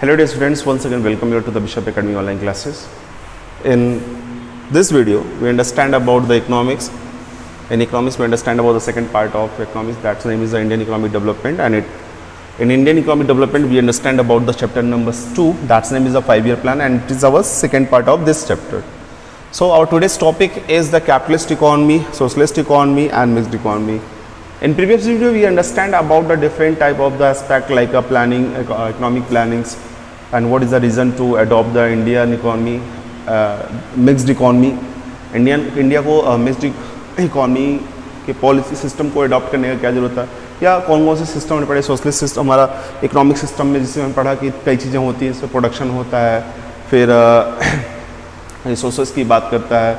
Hello dear students, once again welcome you to the Bishop Academy online classes. In this video we understand about the economics. In economics we understand about the second part of economics, that's name is the Indian economic development, and in Indian economic development we understand about the chapter number 2, that's name is the 5-year plan, and it is our second part of this chapter. So our today's topic is the capitalist economy, socialist economy and mixed economy. In previous video we understand about the different type of the aspect like planning, economic plannings, and what is the reason to adopt the Indian economy, mixed economy. India को mixed economy के policy system को adopt करने का क्या जरूरत है, या कौन कौन से सिस्टम हमने पढ़े. सोशलिस्ट सिस्टम हमारा इकोनॉमिक सिस्टम में जिसमें हमने पढ़ा कि कई चीज़ें होती हैं, इसमें प्रोडक्शन होता है, फिर रिसोर्सेज की बात करता है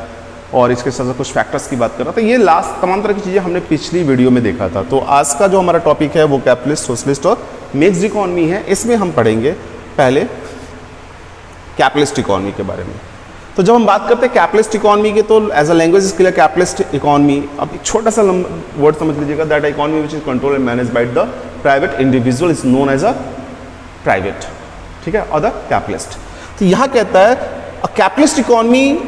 और इसके साथ साथ कुछ फैक्टर्स की बात कर रहा था. ये लास्ट तमाम तरह की चीज़ें हमने पिछली वीडियो में देखा था. तो आज का जो हमारा टॉपिक है वो कैपिटलिस्ट, सोशलिस्ट और मिक्स्ड इकोनॉमी है. इसमें हम पढ़ेंगे पहले कैपिटलिस्ट इकोनॉमी के बारे में. तो जब हम बात करते हैं कैपिटलिस्ट इकोनॉमी के, तो एज अ लैंग्वेज इसके लिए कैपिटलिस्ट इकोनॉमी, अब एक छोटा सा वर्ड समझ लीजिएगा, that economy which is control and manage by the private individual is known as a private, ठीक है, और द कैपिटलिस्ट. तो यहाँ कहता है capitalist economy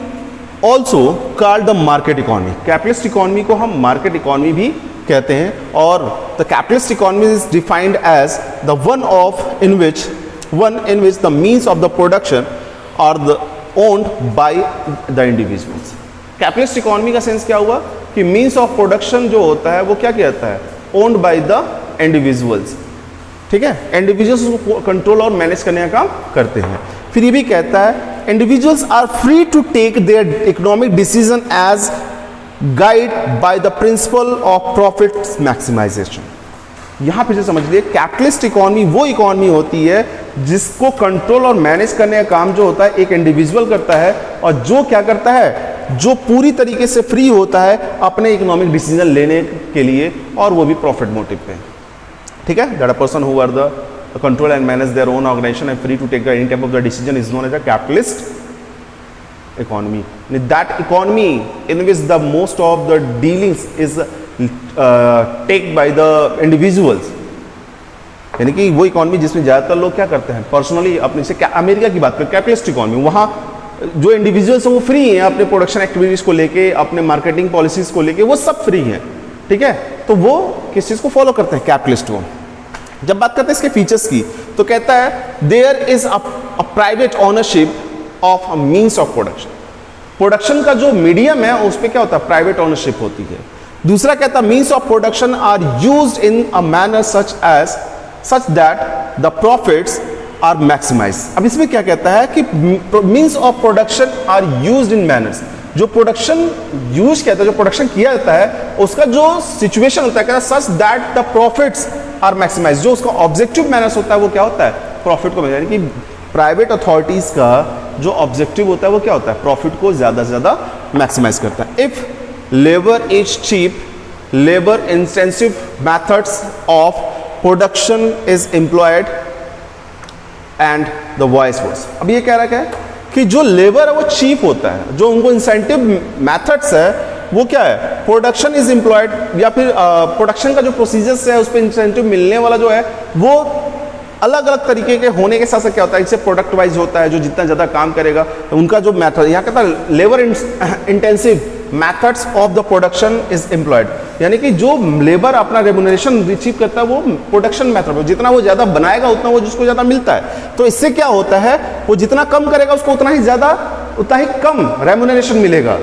also called the market economy. Capitalist economy को हम मार्केट इकोनॉमी भी कहते हैं, और the capitalist economy is defined as the one in which the means of the production are owned by the individuals. Capitalist economy का sense क्या हुआ कि मीन्स ऑफ प्रोडक्शन जो होता है वो क्या कहता है, ओन्ड बाय द इंडिविजुअल्स, ठीक है. इंडिविजुअल्स को कंट्रोल और मैनेज करने का काम करते हैं. फिर ये भी कहता है individuals are free to take their economic decision as guide by the principle of profit maximisation. यहां फिर से समझ लिए, कैपिटलिस्ट इकोनॉमी वो इकोनॉमी होती है जिसको कंट्रोल और मैनेज करने का काम जो होता है एक इंडिविजुअल करता है, और जो क्या करता है, जो पूरी तरीके से फ्री होता है अपने इकोनॉमिक डिसीजन लेने के लिए, और वो भी प्रॉफिट मोटिव पे, ठीक है. That a person who are the control and manage their own organisation and free to take any type of the decision is known as a capitalist economy. That economy in which the most of the dealings is take by the individuals, यानी कि वो economy जिसमें ज़्यादातर लोग क्या करते हैं personally अपने से. अमेरिका की बात करें कैपिटलिस्ट इकोनॉमी, वहाँ जो इंडिविजुअल्स हैं वो फ्री हैं अपने प्रोडक्शन एक्टिविटीज़ को लेके, अपने मार्केटिंग पॉलिसीज़ को लेके, वो सब फ्री हैं, ठीक है. तो वो किस चीज़ को फॉलो करते हैं, कैपिटलिस्ट को. जब बात करते हैं इसके फीचर्स की, तो कहता है there is a private ownership of a means of production. Production का जो मीडियम है उस पर क्या होता है, प्राइवेट ओनरशिप होती है. दूसरा कहता है means of production are used in a manner such that the profits are maximise. अब इसमें क्या कहता है कि means of production are used in manners. जो प्रोडक्शन यूज कहता है, जो प्रोडक्शन किया जाता है उसका जो सिचुएशन होता है, कहता है such that the profits are maximise. जो उसका ऑब्जेक्टिव मैनर्स होता है वो क्या होता है, प्रॉफिट को, यानी कि प्राइवेट अथॉरिटीज का जो ऑब्जेक्टिव होता है वो क्या होता है, प्रॉफिट को ज्यादा से ज्यादा मैक्सिमाइज करता है. If labor is cheap, labor intensive methods of production is employed and the vice versa. अब ये कह रहा है कि जो लेबर है वो चीप होता है, जो उनको इंसेंटिव मेथड्स है वो क्या है, प्रोडक्शन इज एम्प्लॉयड, या फिर प्रोडक्शन का जो प्रोसीजर्स है उस पर इंसेंटिव मिलने वाला जो है वो अलग अलग तरीके के होने के साथ साथ क्या होता है, इससे प्रोडक्ट वाइज होता है. जो जितना ज़्यादा काम करेगा तो उनका जो मेथड, यहाँ कहता है labour intensive methods of the production is employed, यानी कि जो लेबर अपना रेम्यूनरेशन रिसीव करता है वो प्रोडक्शन मेथड, जितना वो ज़्यादा बनाएगा उतना वो जिसको ज़्यादा मिलता है. तो इससे क्या होता है, वो जितना कम करेगा उसको उतना ही कम रेम्यूनरेशन मिलेगा.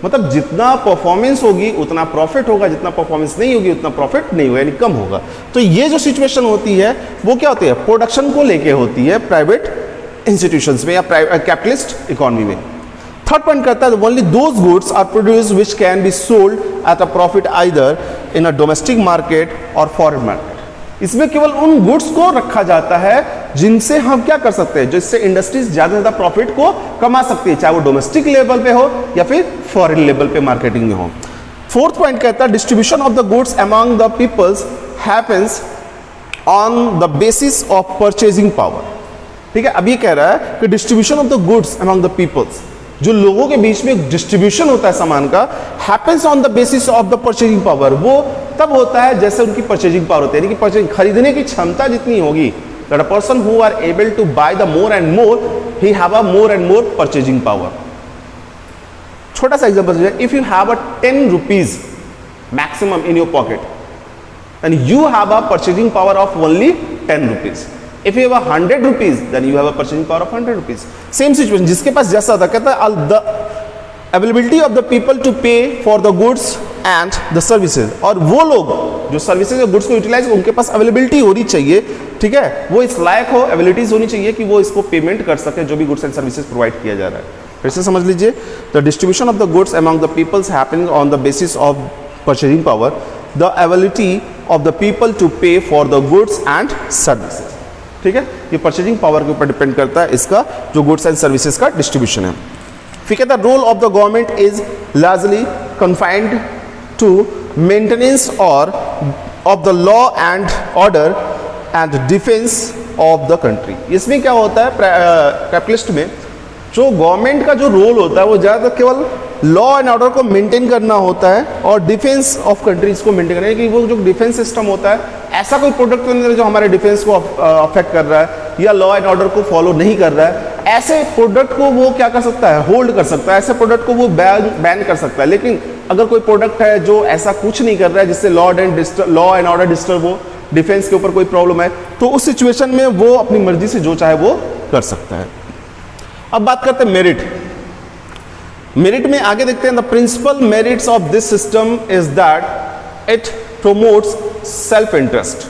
मतलब जितना परफॉर्मेंस होगी उतना प्रॉफिट होगा, जितना परफॉर्मेंस नहीं होगी उतना प्रॉफिट नहीं होगा, यानी कम होगा. तो ये जो सिचुएशन होती है वो क्या होती है, प्रोडक्शन को लेके होती है प्राइवेट इंस्टीट्यूशंस में या कैपिटलिस्ट इकोनॉमी में. थर्ड पॉइंट कहता है only those goods are produced which can be sold at a profit either in a domestic market और फॉरेन मार्केट. इसमें केवल उन गुड्स को रखा जाता है जिनसे हम क्या कर सकते हैं, जिससे इंडस्ट्रीज ज्यादा से ज्यादा प्रॉफिट को कमा सकती है, चाहे वो डोमेस्टिक लेवल पे हो या फिर फॉरेन लेवल पे मार्केटिंग में हो. फोर्थ पॉइंट कहता है distribution of the goods among the peoples happens on the basis of purchasing power. ठीक है, अब ये कह रहा है कि distribution of the goods among the peoples, जो लोगों के बीच में डिस्ट्रीब्यूशन होता है सामान का, happens on the basis of the purchasing power. वो तब होता है जैसे उनकी परचेजिंग पावर होती है, यानी कि खरीदने की क्षमता जितनी होगी that a person who are able to buy the more and more, he have a more and more purchasing power. छोटा सा example, if you have a 10 rupees maximum in your pocket and you have a purchasing power of only 10 rupees. If you have 100 rupees, then you have a purchasing power of 100 rupees. Same situation, जिसके पास जैसा था, कहता है the availability of the people to pay for the goods and the services. और वो लोग जो services और गुड्स को यूटिलाइज, उनके पास अवेलेबिलिटी होनी चाहिए, ठीक है, वो इस लायक हो, अवेलेबिलिटीज होनी चाहिए कि वो इसको पेमेंट कर सके जो भी गुड्स एंड सर्विसेज प्रोवाइड किया जा रहा है. फिर से समझ लीजिए, the distribution of the goods among the peoples happening on the basis of purchasing power, the availability of the people to pay for the goods and services. ठीक है, ये परचेजिंग पावर के ऊपर डिपेंड करता है इसका जो गुड्स एंड सर्विसेज का डिस्ट्रीब्यूशन है. फिर कहता है role of the government is largely confined to maintenance और of the law and order and defence of the country. इसमें क्या होता है कैपिटलिस्ट में, जो गवर्नमेंट का जो रोल होता है वो ज़्यादातर केवल लॉ एंड ऑर्डर को मेंटेन करना होता है और डिफेंस ऑफ कंट्रीज को मेंटेन करना है. कि वो जो डिफेंस सिस्टम होता है, ऐसा कोई प्रोडक्ट नहीं है जो हमारे डिफेंस को अफेक्ट कर रहा है या लॉ एंड ऑर्डर को फॉलो नहीं कर रहा है, ऐसे प्रोडक्ट को वो क्या कर सकता है, होल्ड कर सकता है, ऐसे प्रोडक्ट को वो बैन कर सकता है. लेकिन अगर कोई प्रोडक्ट है जो ऐसा कुछ नहीं कर रहा है जिससे लॉ एंड ऑर्डर डिस्टर्ब हो, डिफेंस के ऊपर कोई प्रॉब्लम है, तो उस सिचुएशन में वो अपनी मर्जी से जो चाहे वो कर सकता है. अब बात करते हैं मेरिट. मेरिट में आगे देखते हैं, the principal merits of this system is that it promotes self interest.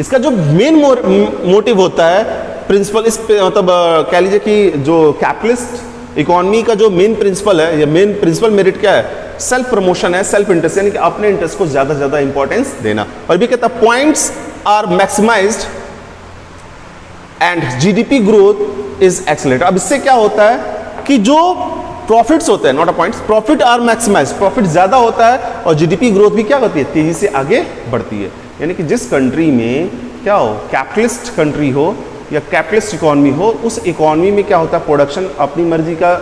इसका जो मेन मोटिव होता है प्रिंसिपल, इस मतलब कह लीजिए कि जो कैपिटलिस्ट इकोनॉमी का जो मेन प्रिंसिपल है, या मेन प्रिंसिपल मेरिट क्या है, सेल्फ प्रमोशन है, सेल्फ इंटरेस्ट, यानी कि अपने इंटरेस्ट को ज्यादा से ज्यादा इंपॉर्टेंस देना. और भी कहता है points are maximised and GDP growth is accelerate. अब इससे क्या होता है कि जो प्रॉफिट्स होते हैं, not a points, profit are maximise, profit ज्यादा होता है और जीडीपी ग्रोथ भी क्या होती है, तेजी से आगे बढ़ती है. यानी कि जिस कंट्री में क्या हो, कैपिटलिस्ट कंट्री हो या कैपिटलिस्ट इकोनॉमी हो, उस इकोनॉमी में क्या होता है, प्रोडक्शन अपनी मर्जी का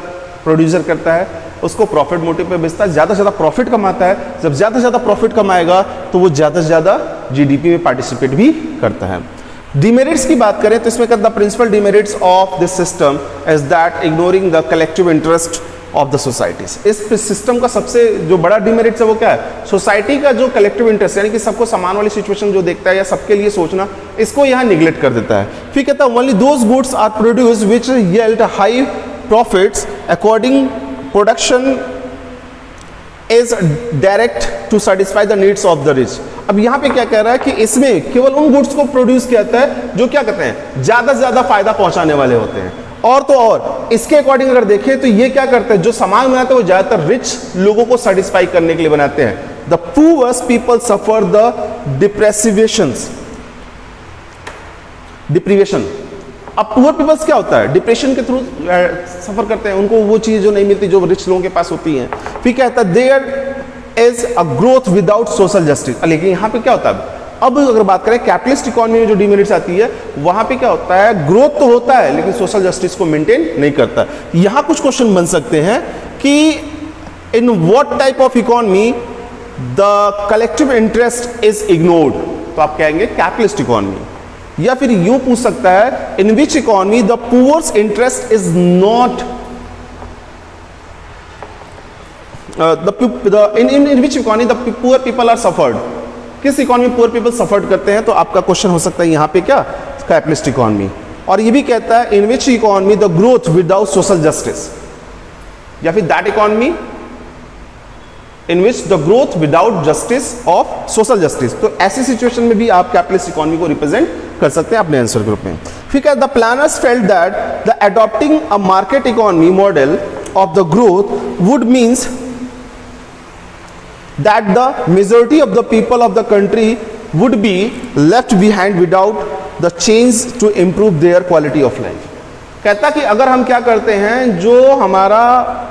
प्रोड्यूसर करता है, उसको प्रॉफिट मोटिव पे बेचता है, ज़्यादा से ज़्यादा प्रॉफिट कमाता है. जब ज़्यादा से ज़्यादा प्रॉफिट कमाएगा तो वो ज़्यादा से ज़्यादा जीडीपी में पार्टिसिपेट भी करता है. डिमेरिट्स की बात करें तो इसमें कहता है principal demerits of this system is that ignoring the collective interest of the societies. इस सिस्टम का सबसे जो बड़ा डिमेरिट्स है वो क्या है, सोसाइटी का जो कलेक्टिव इंटरेस्ट, यानी कि सबको समान वाली सिचुएशन जो देखता है या सबके लिए सोचना, इसको यहाँ निग्लेक्ट कर देता है. फिर कहता है only those goods are produced which yield high profits according production is direct to satisfy the needs of the rich. अब यहाँ पे क्या कह रहा है कि इसमें केवल उन गुड्स को प्रोड्यूस किया जाता है जो क्या कहते हैं, ज्यादा से ज्यादा फायदा पहुंचाने वाले होते हैं. और तो और इसके अकॉर्डिंग अगर देखें तो ये क्या करते हैं, जो सामान बनाते हैं वो ज्यादातर रिच लोगों को सेटिस्फाई करने के लिए बनाते हैं. The poor people suffer the deprivation. अब पुअर पीपल्स क्या होता है, डिप्रेशन के थ्रू सफर करते हैं, उनको वो चीज जो नहीं मिलती जो रिच लोगों के पास होती है. फिर क्या कहता है, there is a growth without social justice. लेकिन यहाँ पे क्या होता है, अब अगर बात करें कैपिटलिस्ट इकोनॉमी में जो डिमेरिट्स आती है, वहां पे क्या होता है, ग्रोथ तो होता है लेकिन सोशल जस्टिस को मेंटेन नहीं करता. यहां कुछ क्वेश्चन बन सकते हैं कि in what type of economy the collective interest is ignored, तो आप कहेंगे कैपिटलिस्ट इकोनॉमी. या फिर यूं पूछ सकता है, in which economy the poors interest is not in which economy the poor people are suffered. किस इकोनॉमी पुअर पीपल सफर्ड करते हैं, तो आपका क्वेश्चन हो सकता है यहाँ पे क्या, कैपिटलिस्ट इकोनॉमी. और ये भी कहता है in which economy the growth without social justice, या फिर that economy in which the growth without justice of social justice. तो ऐसी सिचुएशन में भी आप कैपिटलिस्ट इकोनॉमी को रिप्रेजेंट कर सकते हैं अपने आंसर ग्रुप में. ठीक है, the planners felt that the adopting a market economy model of the growth would means that the majority of the people of the country would be left behind without the change to improve their quality of life. कहता कि अगर हम क्या करते हैं, जो हमारा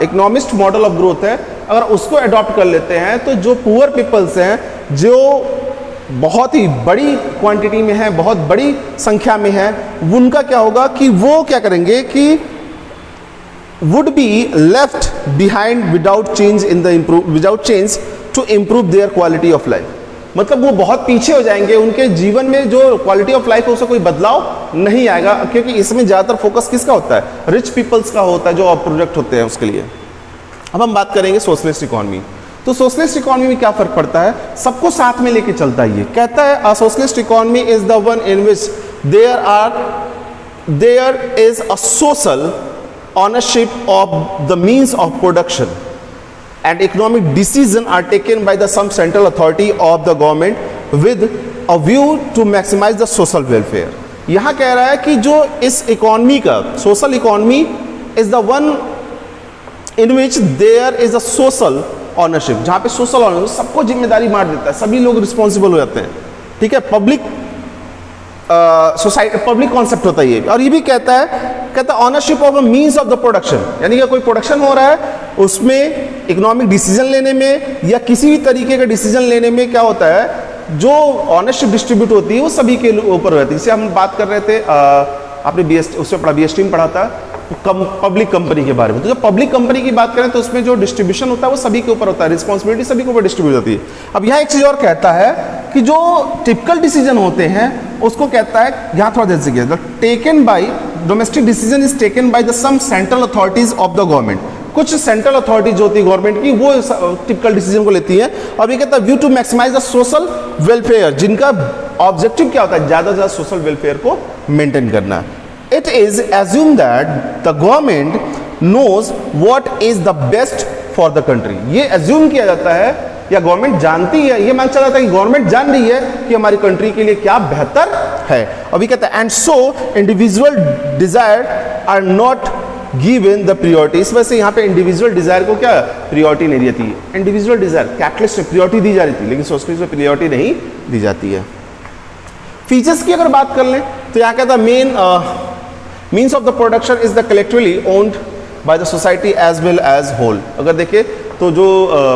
economist model of growth है, अगर उसको अडॉप्ट कर लेते हैं तो जो पुअर पीपल्स हैं, जो बहुत ही बड़ी क्वांटिटी में है, बहुत बड़ी संख्या में है, उनका क्या होगा कि वो क्या करेंगे कि would be left behind without change to improve their quality of life. मतलब वो बहुत पीछे हो जाएंगे, उनके जीवन में जो क्वालिटी ऑफ लाइफ है उसमें कोई बदलाव नहीं आएगा, क्योंकि इसमें ज़्यादातर फोकस किसका होता है, रिच पीपल्स का होता है, जो प्रोजेक्ट होते हैं उसके लिए। अब हम बात करेंगे सोशलिस्ट इकोनॉमी। तो सोशलिस्ट इकोनॉमी में क्या फर्क पड़ता है, सबको साथ में लेके चलता है। ये कहता है a socialist economy is the one in which there is a social ownership of the means of production and economic decisions are taken by the some central authority of the government with a view to maximize the social welfare। यहाँ कह रहा है कि जो इस economy का social economy is the one in which there is a social ownership, जहाँ पे सोशल ऑनरशिप सबको जिम्मेदारी मार देता है, सभी लोग रिस्पॉन्सिबल हो जाते हैं, ठीक है, पब्लिक सोसाइटी पब्लिक कॉन्सेप्ट होता है ये। और ये भी कहता है ownership of means of the production, यानी कि कोई प्रोडक्शन हो रहा है उसमें इकोनॉमिक डिसीजन लेने में या किसी भी तरीके का डिसीजन लेने में क्या होता है, जो ऑनरशिप डिस्ट्रीब्यूट होती है वो सभी के ऊपर रहती है। जैसे हम बात कर रहे थे आपने बीएसटी उसमें पढ़ा, बीएसटी में पढ़ा था पब्लिक कंपनी के बारे में। तो जब पब्लिक कंपनी की बात करें तो उसमें जो डिस्ट्रीब्यूशन होता है वो सभी के ऊपर होता है, रिस्पॉन्सिबिलिटी सभी के ऊपर डिस्ट्रीब्यूट होती है। अब यहाँ एक चीज और कहता है कि जो टिपिकल डिसीजन होते हैं उसको कहता है, यहाँ थोड़ा देर से किया, taken by domestic decision is taken by the some central authorities of the government. कुछ सेंट्रल अथॉरिटी जो होती है गवर्नमेंट की वो टिपिकल डिसीजन को लेती है। और ये कहता है view to maximise the social welfare, जिनका ऑब्जेक्टिव क्या होता है, ज्यादा से ज्यादा सोशल वेलफेयर को मेंटेन करना। It is assumed that the government knows what is the best for the country। ये assume किया जाता है या गवर्नमेंट जानती है, ये मान चला जाता है कि गवर्नमेंट जान रही है कि हमारी कंट्री के लिए क्या बेहतर है। अभी कहता है and so individual desire are not given the priority. इस वजह से यहाँ पे इंडिविजुअल डिजायर को क्या प्रियोरिटी नहीं दी जाती है। इंडिविजुअल डिजायर कैपिटलिस्ट में प्रियोरिटी दी जा रही थी, लेकिन सोशलिस्ट में प्रियोरिटी नहीं दी जाती है। फीचर्स की अगर बात कर लें तो यहाँ कहता है main means of the production is the collectively owned by the society as well as whole. अगर देखें तो जो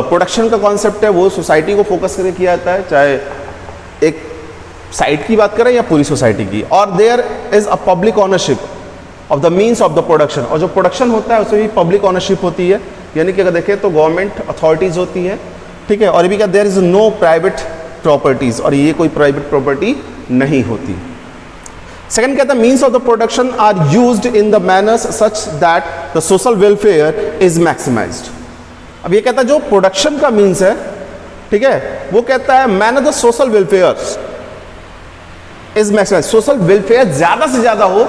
प्रोडक्शन का कॉन्सेप्ट है वो सोसाइटी को फोकस करके किया जाता है, चाहे एक साइड की बात करें या पूरी सोसाइटी की। और there is a public ownership of the means of the production, और जो प्रोडक्शन होता है उसमें भी पब्लिक ऑनरशिप होती है, यानी कि अगर देखें तो गवर्नमेंट अथॉरिटीज होती है, ठीक है। और ये भी क्या, there is no private properties, और ये कोई प्राइवेट प्रॉपर्टी नहीं होती। सेकंड कहता है means of the production are used in the manners such that the social welfare is maximised. अब ये कहता है जो प्रोडक्शन का मीन्स है, ठीक है, वो कहता है manner the social welfare is maximised, social welfare ज्यादा से ज्यादा हो,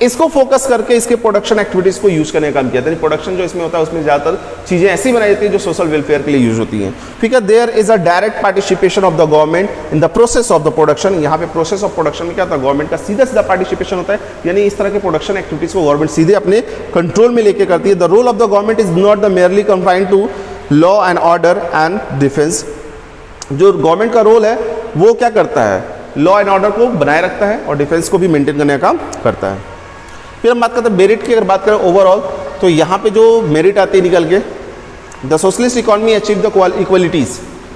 इसको फोकस करके इसके प्रोडक्शन एक्टिविटीज को यूज करने का काम किया था। प्रोडक्शन जो इसमें होता है उसमें ज्यादातर चीजें ऐसी बनाई जाती है जो सोशल वेलफेयर के लिए यूज होती हैं, ठीक है। There is a direct participation of the government in the process of the production. यहाँ पे प्रोसेस ऑफ प्रोडक्शन में क्या होता है, गवर्नमेंट का सीधा सीधा पार्टिसिपेशन होता है, यानी इस तरह के प्रोडक्शन एक्टिविटीज को गवर्नमेंट सीधे अपने कंट्रोल में लेके करती है। The role of the government is not the merely confined to law and order and defence. जो गवर्नमेंट का रोल है वो क्या करता है, लॉ एंड ऑर्डर को बनाए रखता है और डिफेंस को भी मेंटेन करने का काम करता है। फिर हम बात करते हैं मेरिट की। अगर बात करें ओवरऑल तो यहाँ पे जो मेरिट आती है निकल के, the socialist economy achieve the equalities.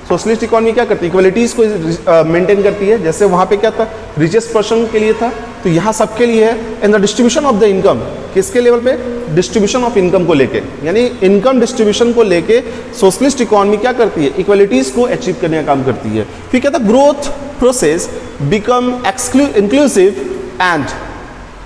Socialist economy क्या करती है, इक्वलिटीज को मेंटेन करती है। जैसे वहाँ पे क्या था, रिचेस्ट पर्सन के लिए था, तो यहाँ सबके लिए है। In the distribution of the income, किसके लेवल पे, डिस्ट्रीब्यूशन ऑफ इनकम को लेके, यानी इनकम डिस्ट्रीब्यूशन को लेके सोशलिस्ट इकोनॉमी क्या करती है, इक्वलिटीज को अचीव करने का काम करती है। फिर कहता है growth process become inclusive and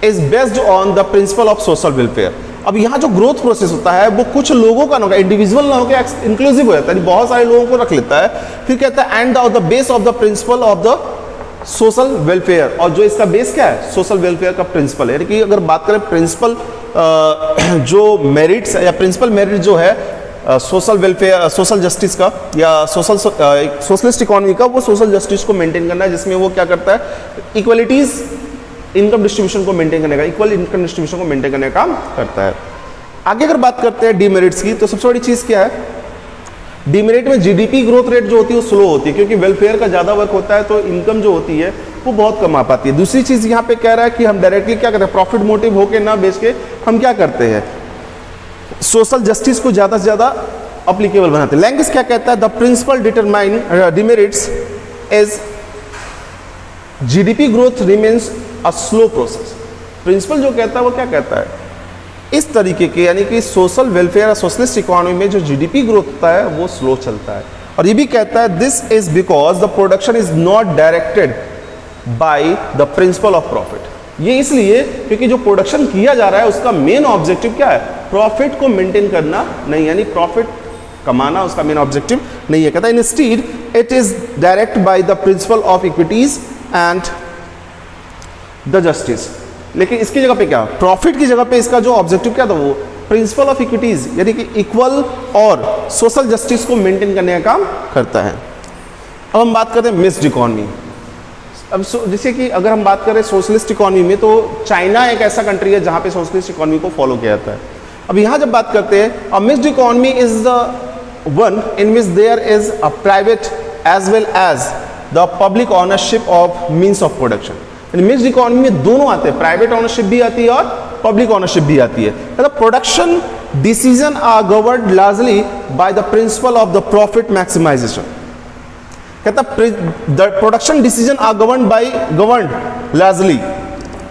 is based on the principle of social welfare. अब यहाँ जो ग्रोथ प्रोसेस होता है वो कुछ लोगों का ना होगा, इंडिविजुअल ना होकर इंक्लूसिव हो जाता है, बहुत सारे लोगों को रख लेता है। फिर कहता है and the base of the principle of the social welfare, और जो इसका बेस क्या है, सोशल वेलफेयर का प्रिंसिपल है। यानी कि अगर बात करें प्रिंसिपल जो मेरिट्स या प्रिंसिपल मेरिट जो है सोशल वेलफेयर, सोशल जस्टिस का या सोशलिस्ट इकोनॉमी का, वो सोशल जस्टिस को मेंटेन करना है, जिसमें वो क्या करता है, इक्वलिटीज इनकम डिस्ट्रीब्यूशन को मेंटेन करने का, इक्वल इनकम डिस्ट्रीब्यूशन को मेंटेन करने का काम करता है। आगे अगर बात करते हैं डीमेरिट्स की, तो सबसे बड़ी चीज क्या है, डीमेरिट में जीडीपी ग्रोथ रेट जो होती है वो स्लो होती है, क्योंकि वेलफेयर का ज्यादा वर्क होता है तो इनकम जो होती है वो बहुत कम आ पाती है। दूसरी चीज यहाँ पे कह रहा है कि हम डायरेक्टली क्या करते हैं, प्रॉफिट मोटिव होके ना बेच के हम क्या करते हैं, सोशल जस्टिस को ज्यादा से ज्यादा अप्लीकेबल बनाते हैं। लैंग्वेज क्या कहता है, the principal determine demerits is GDP growth remains a slow process. Principal जो कहता है वो क्या कहता है, इस तरीके के, यानी कि सोशल वेलफेयर सोशलिस्ट इकोनॉमी में जो जीडीपी ग्रोथ होता है वो स्लो चलता है। और ये भी कहता है this is because the production is not directed by the principle of profit. ये इसलिए क्योंकि जो प्रोडक्शन किया जा रहा है उसका मेन ऑब्जेक्टिव क्या है, प्रॉफिट को मेंटेन करना नहीं, यानी प्रॉफिट कमाना उसका मेन ऑब्जेक्टिव नहीं है। कहता है instead it is direct bye the principle of equities and the justice. लेकिन इसकी जगह पे क्या, प्रॉफिट की जगह पे इसका जो ऑब्जेक्टिव क्या था, वो प्रिंसिपल ऑफ इक्विटीज यानी कि इक्वल और सोशल जस्टिस को मेंटेन करने का काम करता है। अब हम बात करते हैं मिक्स्ड इकोनॉमी। अब जैसे कि अगर हम बात करें सोशलिस्ट इकोनॉमी में, तो चाइना एक ऐसा कंट्री है जहां पे सोशलिस्ट इकोनॉमी को फॉलो किया जाता है। अब यहां जब बात करते हैं, a mixed economy is the one in which there is a private as well as the public ownership of means of production. Mixed economy में दोनों आते हैं, प्राइवेट ऑनरशिप भी आती है और पब्लिक ऑनरशिप भी आती है। मतलब production decision are governed largely by the principle of the profit maximisation. कहता the production decision are governed largely,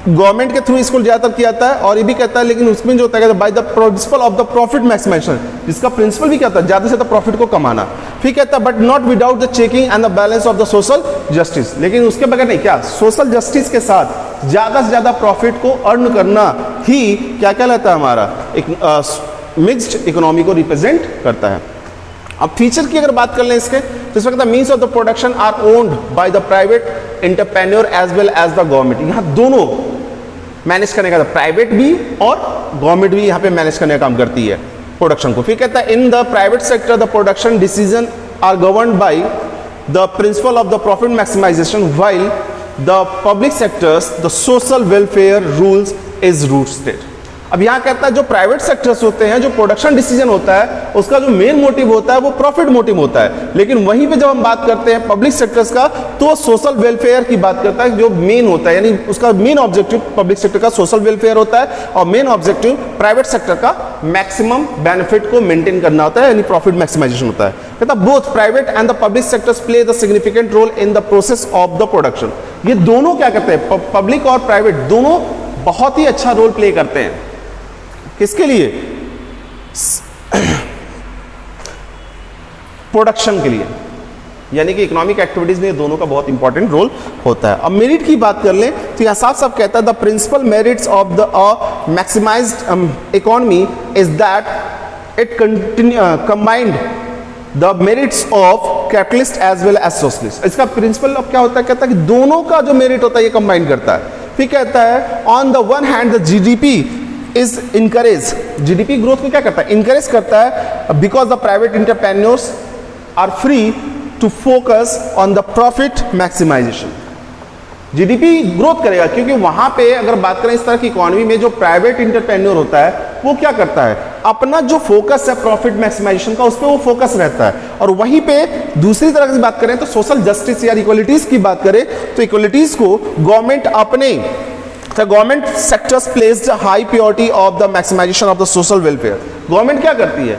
government के थ्रू इसको ज्यादातर किया जाता है। और ये भी कहता है लेकिन उसमें जो होता है by the principle of the profit maximisation, जिसका प्रिंसिपल भी क्या होता है, ज्यादा से ज्यादा प्रॉफिट को कमाना। फिर कहता है but not without the checking and the balance of the social justice. लेकिन उसके बगैर नहीं, क्या सोशल जस्टिस के साथ ज्यादा से ज्यादा प्रॉफिट को अर्न करना ही क्या कहलाता है, हमारा एक मिक्स्ड इकोनॉमी को रिप्रेजेंट करता है। अब फीचर की अगर बात कर लें इसके, तो इसमें कहता है means of the production are owned by the private entrepreneur as well as the government. यहाँ दोनों मैनेज करने का, प्राइवेट भी और गवर्नमेंट भी यहाँ पे मैनेज करने का काम करती है प्रोडक्शन को। फिर कहता है in the private sector the production decision are governed by the principle of the profit maximisation while the public sectors the social welfare rules is rooted. अब यहाँ कहता है जो प्राइवेट सेक्टर्स होते हैं, जो प्रोडक्शन डिसीजन होता है, उसका जो मेन मोटिव होता है वो प्रॉफिट मोटिव होता है। लेकिन वहीं पे जब हम बात करते हैं पब्लिक सेक्टर्स का, तो सोशल वेलफेयर की बात करता है, जो मेन होता है, यानी उसका मेन ऑब्जेक्टिव पब्लिक सेक्टर का सोशल वेलफेयर होता है और मेन ऑब्जेक्टिव प्राइवेट सेक्टर का मैक्सिमम बेनिफिट को मेंटेन करना होता है, यानी प्रॉफिट मैक्सिमाइजेशन होता है। कहता both private and the public sectors play the significant role in the process of the production. ये दोनों क्या करते हैं, पब्लिक और प्राइवेट दोनों बहुत ही अच्छा रोल प्ले करते हैं। किसके लिए, प्रोडक्शन के लिए, यानी कि इकोनॉमिक एक्टिविटीज में दोनों का बहुत इंपॉर्टेंट रोल होता है। अब मेरिट की बात कर लें तो यहां साफ साफ कहता है the principal merits of the maximised economy is that it combined the merits of capitalist as well as socialist. इसका प्रिंसिपल अब क्या होता है, कहता है कि दोनों का जो मेरिट होता है ये कंबाइन करता है। फिर कहता है on the one hand the GDP is encourage, GDP growth को क्या करता है, इनकरेज करता है, because the private entrepreneurs are free to focus on the profit maximisation. GDP growth करेगा क्योंकि वहां पे अगर बात करें इस तरह की इकोनॉमी में, जो प्राइवेट एंटरप्रेन्योर होता है वो क्या करता है, अपना जो फोकस है प्रॉफिट मैक्सिमाइजेशन का, उस पर वो फोकस रहता है। और वहीं पे दूसरी तरह की बात करें तो सोशल जस्टिस या इक्वलिटीज की बात करें तो इक्वलिटीज को गवर्नमेंट अपने The government sectors placed a high priority of the maximization of the social welfare। Government क्या करती है,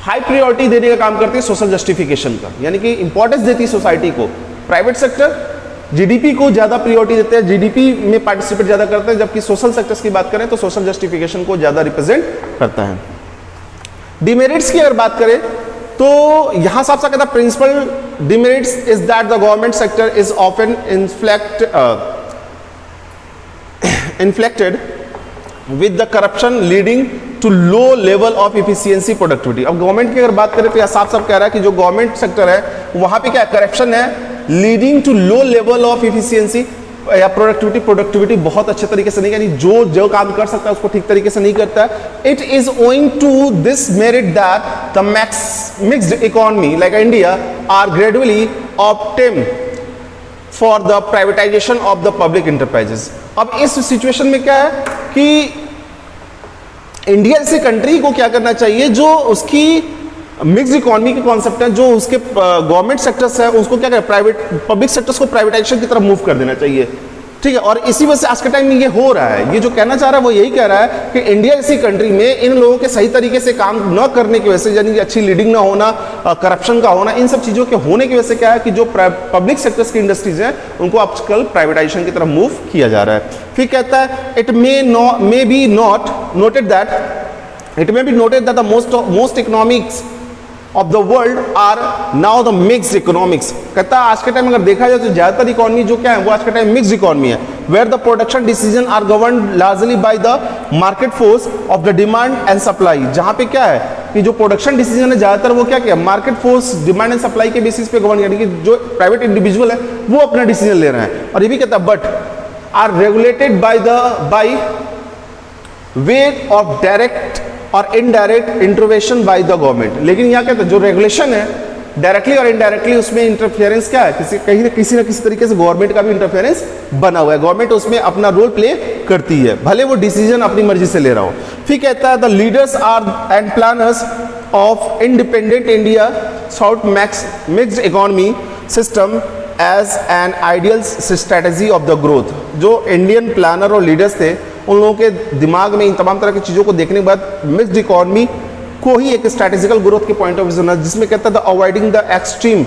हाई प्रायोरिटी देने का काम करती है सोशल जस्टिफिकेशन का, यानी कि इंपॉर्टेंस देती है सोसाइटी को। प्राइवेट सेक्टर जीडीपी को ज्यादा प्रायोरिटी देते हैं, जीडीपी में पार्टिसिपेट ज्यादा करते हैं, जबकि सोशल सेक्टर्स की बात करें तो सोशल जस्टिफिकेशन को ज्यादा रिप्रेजेंट करता है। डिमेरिट्स की अगर बात करें तो यहां साफ साफ कहता है principal demerits is that the government sector is often inflected with the corruption leading to low level of efficiency productivity। अब गवर्नमेंट की अगर बात करें तो यह साफ साफ कह रहा है कि जो गवर्नमेंट सेक्टर है वहां पे क्या करप्शन है, leading to low level of efficiency या प्रोडक्टिविटी बहुत अच्छे तरीके से नहीं, यानी जो काम कर सकता है उसको ठीक तरीके से नहीं करता है। It is owing to this merit that the mixed economy like India are gradually opted for the privatisation of the public enterprises. अब इस सिचुएशन में क्या है कि इंडिया जैसी कंट्री को क्या करना चाहिए, जो उसकी मिक्स्ड इकोनॉमी के कॉन्सेप्ट है, जो उसके गवर्नमेंट सेक्टर्स है उसको क्या करें, प्राइवेट पब्लिक सेक्टर्स को प्राइवेटाइजेशन की तरफ मूव कर देना चाहिए। ठीक है, और इसी वजह से आज के टाइम में ये हो रहा है। ये जो कहना चाह रहा है वो यही कह रहा है कि इंडिया जैसी कंट्री में इन लोगों के सही तरीके से काम न करने की वजह से, यानी कि अच्छी लीडिंग ना होना, करप्शन का होना, इन सब चीज़ों के होने की वजह से क्या है कि जो पब्लिक सेक्टर्स की इंडस्ट्रीज हैं उनको आजकल प्राइवेटाइजेशन की तरफ मूव किया जा रहा है। फिर कहता है it may be noted that the most economics of the world are now the mixed economics. कहता है आज के टाइम अगर देखा जाए तो ज्यादातर इकोनॉमी जो क्या है वो आज के टाइम मिक्स्ड इकोनॉमी है, where the production decision are governed largely by the market force of the demand and supply. जहां पे क्या है कि जो प्रोडक्शन डिसीजन है ज्यादातर वो क्या क्या market force demand and supply के बेसिस पे गवर्न, यानी कि जो प्राइवेट इंडिविजुअल है वो अपना डिसीजन ले रहे हैं। और ये भी कहता है but are regulated by way of direct और indirect intervention by the government. लेकिन यहाँ कहते हैं जो रेगुलेशन है डायरेक्टली और इनडायरेक्टली उसमें इंटरफेरेंस क्या है, किसी ना किसी तरीके से गवर्नमेंट का भी इंटरफेरेंस बना हुआ है, गवर्नमेंट उसमें अपना रोल प्ले करती है, भले वो डिसीजन अपनी मर्जी से ले रहा हो। फिर कहता है the leaders are and planners of independent India south mixed economy system as an ideal strategy of the growth. जो इंडियन प्लानर और लीडर्स थे उन लोगों के दिमाग में इन तमाम तरह की चीज़ों को देखने के बाद मिक्स्ड इकोनॉमी को ही एक स्ट्रैटेजिकल ग्रोथ के पॉइंट ऑफ व्यू से, जिसमें कहता था अवॉइडिंग द एक्सट्रीम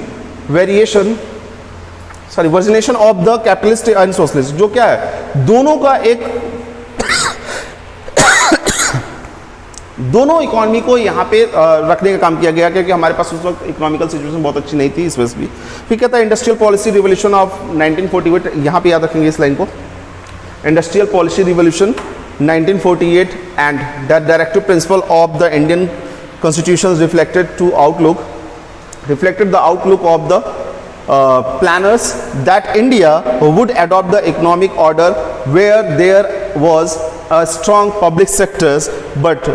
वर्जिनेशन of the capitalist and socialist. जो क्या है दोनों का एक दोनों इकोनॉमी को यहाँ पे रखने का काम किया गया, क्योंकि हमारे पास उस वक्त इकोनॉमिकल सिचुएशन बहुत अच्छी नहीं थी इस वजह से भी। फिर कहता है इंडस्ट्रियल पॉलिसी रिवोल्यूशन ऑफ 1948, यहाँ पे याद रखेंगे इस लाइन को, industrial policy revolution 1948 and the directive principle of the Indian constitution reflected the outlook of the planners that India would adopt the economic order where there was a strong public sectors but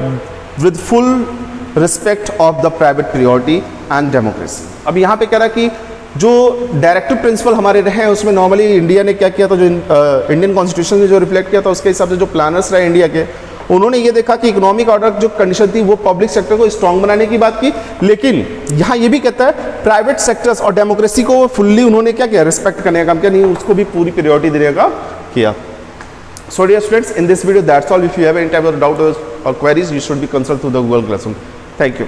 with full respect of the private priority and democracy। अब यहाँ पे कह रहा है कि जो directive principle हमारे रहे हैं उसमें नॉर्मली इंडिया ने क्या किया था, जो इंडियन कॉन्स्टिट्यूशन में जो रिफ्लेक्ट किया था उसके हिसाब से जो प्लानर्स रहे इंडिया के, उन्होंने ये देखा कि इकोनॉमिक ऑर्डर जो कंडीशन थी वो पब्लिक सेक्टर को स्ट्रांग बनाने की बात की, लेकिन यहाँ ये भी कहता है प्राइवेट सेक्टर्स और डेमोक्रेसी को फुल्ली उन्होंने क्या किया, रिस्पेक्ट करने का काम किया, नहीं उसको भी पूरी प्रायोरिटी देने का किया। So dear students, in this video that's all. If you have any type of doubt or queries, you should be consult to the Google Classroom. Thank you.